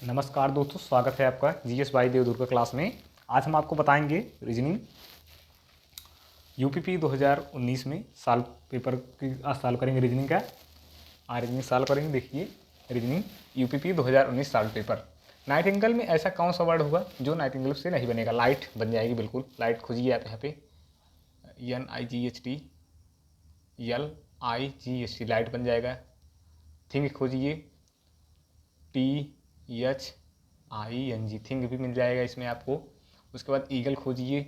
नमस्कार दोस्तों, स्वागत है आपका जीएस बाई देवदुर्गा क्लास में। आज हम आपको बताएंगे रीजनिंग यूपीपी 2019 में साल पेपर की आज सॉल्व करेंगे रीजनिंग का। रीजनिंग सॉल्व करेंगे। देखिए, रीजनिंग यूपीपी 2019 साल पेपर। नाइटिंगेल में ऐसा कौन सा वर्ड होगा जो नाइटिंगेल से नहीं बनेगा? लाइट बन जाएगी, बिल्कुल। लाइट खोजिए आप यहाँ पे, NIGHT लाइट बन जाएगा। थिंग खोजिए, THING थिंग भी मिल जाएगा इसमें आपको। उसके बाद ईगल खोजिए,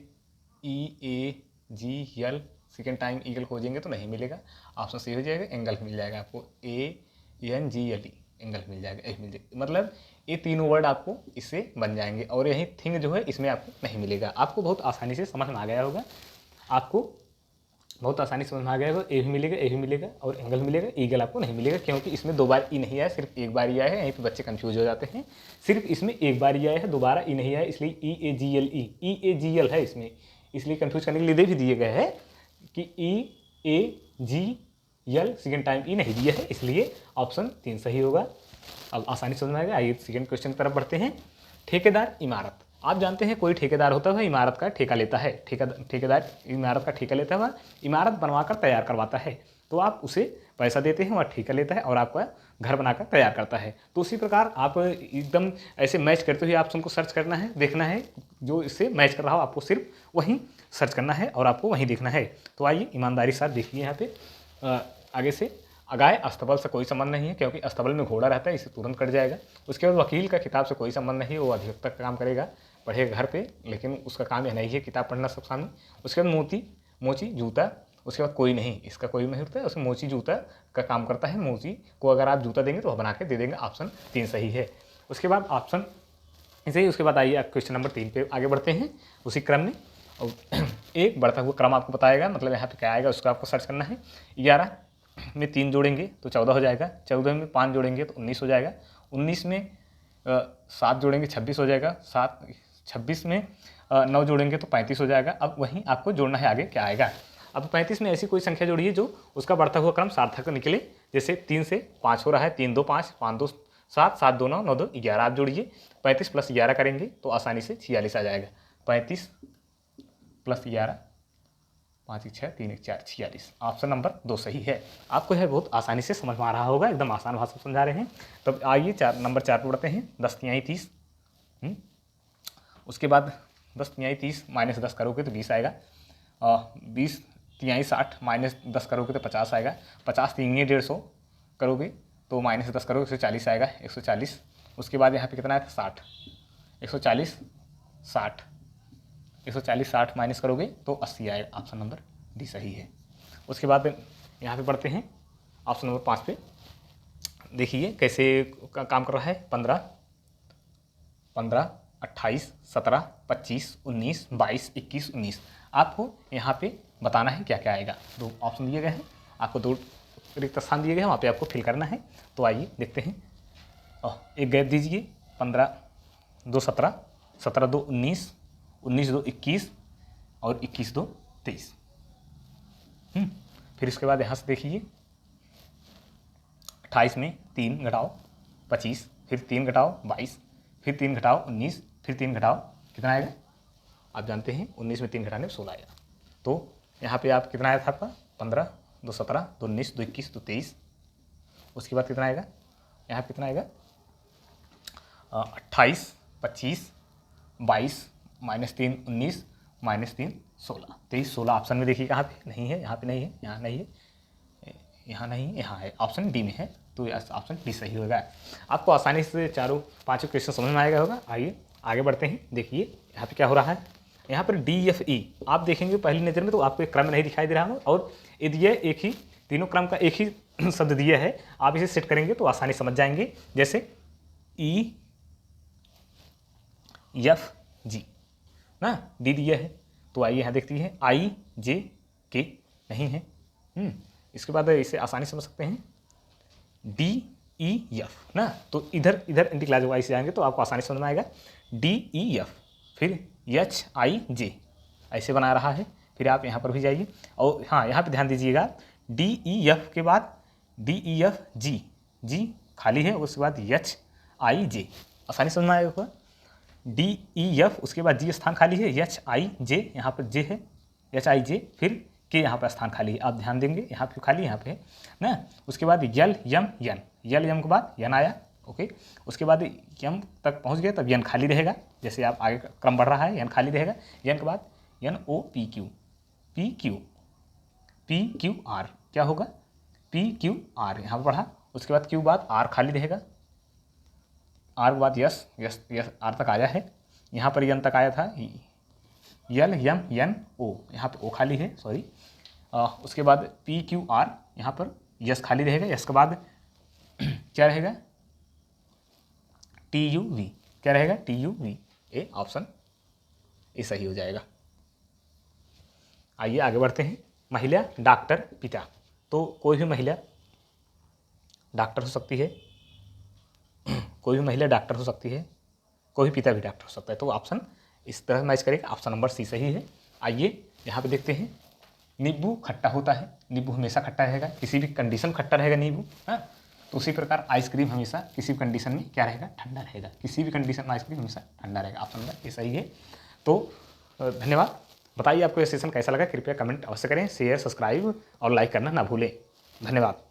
EAGL। सेकेंड टाइम ईगल खोजेंगे तो नहीं मिलेगा, ऑप्शन सी हो जाएगा। एंगल मिल जाएगा आपको, ANGLE एंगल मिल जाएगा, मिल जाएगा। मतलब ये तीनों वर्ड आपको इससे बन जाएंगे। और यही थिंग जो है इसमें आपको नहीं मिलेगा। आपको बहुत आसानी से समझ में आ गया होगा, आपको बहुत आसानी से समझ में आ गया होगा। ए भी मिलेगा, ए भी मिलेगा और एंगल मिलेगा। ईगल आपको नहीं मिलेगा क्योंकि इसमें दो बार ई नहीं आया, सिर्फ एक बार ई आया है। यहीं पे बच्चे कंफ्यूज हो जाते हैं। सिर्फ इसमें एक बार ई आया है, दोबारा ई नहीं आया, इसलिए EAGL है इसमें। इसलिए कंफ्यूज करने के लिए दे भी दिए गए हैं कि EAGL सेकेंड टाइम ई नहीं दिया है, इसलिए ऑप्शन 3 सही होगा। अब आसानी से समझ में आएगा। आइए सेकेंड क्वेश्चन की तरफ बढ़ते हैं। ठेकेदार इमारत। आप जानते हैं कोई ठेकेदार होता है, इमारत का ठेका लेता है। ठेकेदार इमारत का ठेका लेता है, इमारत बनवाकर तैयार करवाता है। तो आप उसे पैसा देते हैं, वह ठेका लेता है और आपका घर बनाकर तैयार करता है। तो उसी प्रकार आप एकदम ऐसे मैच करते हुए ऑप्शन को सर्च करना है, देखना है जो इससे मैच कर रहा हो, आपको सिर्फ वहीं सर्च करना है और आपको वहीं देखना है। तो आइए ईमानदारी से देखिए यहाँ पे। आगे से अगाय अस्तबल से कोई संबंध नहीं है क्योंकि अस्तबल में घोड़ा रहता है, इसे तुरंत कट जाएगा। उसके बाद वकील का किताब से कोई संबंध नहीं है, वो अधिकतर काम करेगा, पढ़ेगा घर पे, लेकिन उसका काम यह नहीं है किताब पढ़ना सब सामने। उसके बाद मोची जूता। उसके बाद कोई नहीं, इसका कोई नहीं होता है, उसमें मोची जूता का काम करता है। मोची को अगर आप जूता देंगे तो वह बना के दे देंगे। ऑप्शन 3 सही है। उसके बाद ऑप्शन ऐसे ही। उसके बाद आइए क्वेश्चन नंबर 3 पे आगे बढ़ते हैं उसी क्रम में। और एक बढ़ता हुआ क्रम आपको बताएगा, मतलब यहाँ पे क्या आएगा उसको आपको सर्च करना है। 11 में 3 जोड़ेंगे तो 14 हो जाएगा। 14 में 5 जोड़ेंगे तो 19 हो जाएगा। 19 में 7 जोड़ेंगे 26 हो जाएगा। 26 में 9 जोड़ेंगे तो 35 हो जाएगा। अब वहीं आपको जोड़ना है आगे क्या आएगा। अब 35 में ऐसी कोई संख्या जोड़िए जो उसका बढ़ता हुआ क्रम सार्थक निकले। जैसे 3 से 5 हो रहा है, 3 2 5, 5 2 7, 7 2 9, 9 2 11। आप जोड़िए, 35 + 11 करेंगे तो आसानी से 46 आ जाएगा। 35 + 11, 5 1 6 3 1 4, 46। ऑप्शन नंबर 2 सही है। आपको यह बहुत आसानी से समझ में आ रहा होगा, एकदम आसान भाषा में समझा रहे हैं। तब आइए नंबर 4 पर बढ़ते हैं। 10 तिहाई 30। उसके बाद 10 तिहाई 30 - 10 करोगे तो 20 आएगा। 20 तिहाई 60 - 10 करोगे तो 50 आएगा। 50 तिहाई 150 करोगे तो -10 करोगे 140 आएगा, 140। उसके बाद यहाँ पे कितना है 60, 140 60, 140 60 माइनस करोगे तो 80 आएगा। ऑप्शन नंबर डी सही है। उसके बाद यहाँ पे बढ़ते हैं ऑप्शन नंबर 5 पे। देखिए कैसे काम कर रहा है। 15, 28, 17, 25, 19, 22, 21, 19। आपको यहाँ पे बताना है क्या क्या आएगा। 2 ऑप्शन दिए गए हैं, आपको 2 रिक्त स्थान दिए गए हैं, वहाँ पे आपको फिल करना है। तो आइए देखते हैं। एक गैप दीजिए। 15 2 17, 17 2 19, 19 2 21 और 21 2 23। फिर उसके बाद यहाँ से देखिए 28 में 3 घटाओ 25, फिर 3 घटाओ 22, फिर 3 घटाओ 19, फिर 3 घटाओ कितना आएगा आप जानते हैं। 19 में 3 घटाने में 16 आएगा। तो यहाँ पे आप कितना आया था आपका 15 2 17 2 19 2 21 2 23। उसके बाद कितना आएगा यहाँ पे कितना आएगा 28 25 22 -3 19 -3 16, 23 16। ऑप्शन में देखिए कहाँ पे नहीं है, यहाँ पे नहीं है, यहाँ नहीं है, यहाँ नहीं है, यहाँ है। ऑप्शन डी में है, तो ऑप्शन डी सही होगा। आपको आसानी से चारों पाँचों क्वेश्चन समझ में आएगा होगा। आइए आगे बढ़ते हैं। देखिए यहाँ पे क्या हो रहा है। यहाँ पर DFE आप देखेंगे पहली नज़र में तो आपको एक क्रम नहीं दिखाई दे रहा हो, और यदि ये एक ही तीनों क्रम का एक ही शब्द दिया है, आप इसे सेट करेंगे तो आसानी समझ जाएंगे। जैसे EFG ना, डी दिया है तो आइए यहाँ देखती है IJK नहीं है। इसके बाद इसे आसानी से समझ सकते हैं DEF ना, तो इधर एंटी क्लॉकवाइज जाएंगे तो आपको आसानी से समझ में आएगा। DEF फिर HIJ ऐसे बना रहा है। फिर आप यहाँ पर भी जाइए और हाँ यहाँ पे ध्यान दीजिएगा, DEF के बाद DEFG, जी खाली है, उसके बाद HIJ आसानी समझ में आएगा होगा। DEF, उसके बाद G स्थान खाली है, HIJ यहाँ पर J है, HIJ, फिर K यहाँ पर स्थान खाली है। आप ध्यान देंगे यहाँ पे खाली यहाँ पे है ना। उसके बाद LM N के बाद N आया, ओके। उसके बाद M तक पहुँच गए तब N खाली रहेगा, जैसे आप आगे क्रम बढ़ रहा है N खाली रहेगा। N के बाद NOPQ, PQR, क्या होगा PQR यहाँ पर पढ़ा। उसके बाद Q बाद R खाली रहेगा, R के बाद यस R तक आया है, यहाँ पर N तक आया था, LMNO यहाँ पर O खाली है, सॉरी। उसके बाद PQR यहाँ पर यस खाली रहेगा, यस के बाद क्या रहेगा TUV, क्या रहेगा TUV, ए ऑप्शन ए सही हो जाएगा। आइए आगे बढ़ते हैं। महिला डॉक्टर पिता, तो कोई भी महिला डॉक्टर हो सकती है, कोई भी महिला डॉक्टर हो सकती है, कोई भी पिता भी डॉक्टर हो सकता है, तो ऑप्शन इस तरह मैच करेगा, ऑप्शन नंबर सी सही है। आइए यहाँ पे देखते हैं। नींबू खट्टा होता है, नींबू हमेशा खट्टा रहेगा, किसी भी कंडीशन खट्टा रहेगा नींबू, हाँ। तो उसी प्रकार आइसक्रीम हमेशा किसी भी कंडीशन में क्या रहेगा, ठंडा रहेगा, किसी भी कंडीशन में आइसक्रीम हमेशा ठंडा रहेगा, ऑप्शन नंबर ये सही है। तो धन्यवाद। बताइए आपको ये सेशन कैसा लगा, कृपया कमेंट अवश्य करें, शेयर, सब्सक्राइब और लाइक करना ना भूलें। धन्यवाद।